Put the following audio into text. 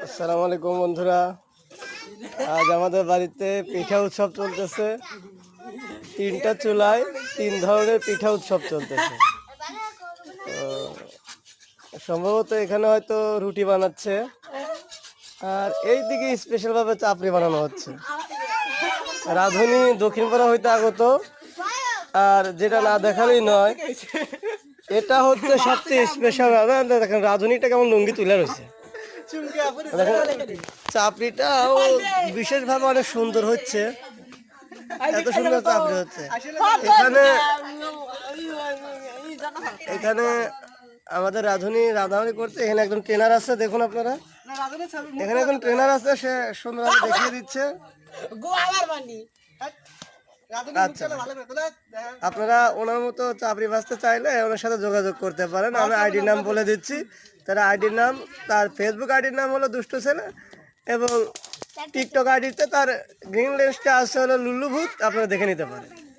আসসালামু আলাইকুম বন্ধুরা, আজ আমাদের বাড়িতে পিঠা উৎসব চলতেছে। 3টা চুলায় 3 ধরনের পিঠা উৎসব চলতেছে। সম্ভবত এখানে হয়তো রুটি বানাচ্ছে, আর এইদিকে স্পেশাল ভাবে চাপড়ি বানানো হচ্ছে। রাঁধুনি দক্ষিণপাড়া হইতে আগত, আর যেটা না দেখালেই নয়, এটা হচ্ছে সবচেয়ে স্পেশাল। দেখেন রাঁধুনিটা কেমন লুঙ্গি তুলে রয়েছে। চাপড়িটাও বিশেষভাবে অনেক সুন্দর হচ্ছে, এত সুন্দর চাপড়ি হচ্ছে। এখানে আমাদের রাঁধুনি করতে এখানে একজন ট্রেনার আছে, দেখুন আপনারা। এখানে একজন ট্রেনার আছে, সে সুন্দরভাবে দেখিয়ে দিচ্ছে। আচ্ছা, আপনারা ওনার মতো চাপড়ি ভাজতে চাইলে ওনার সাথে যোগাযোগ করতে পারেন। আমি আইডির নাম বলে দিচ্ছি। তার আইডির নাম, তার ফেসবুক আইডির নাম হলো দুষ্টু ছেলে, এবং টিকটক আইডিতে তার গ্রিন লেন্সটা আছে হলো লুল্লু ভূত। আপনারা দেখে নিতে পারেন।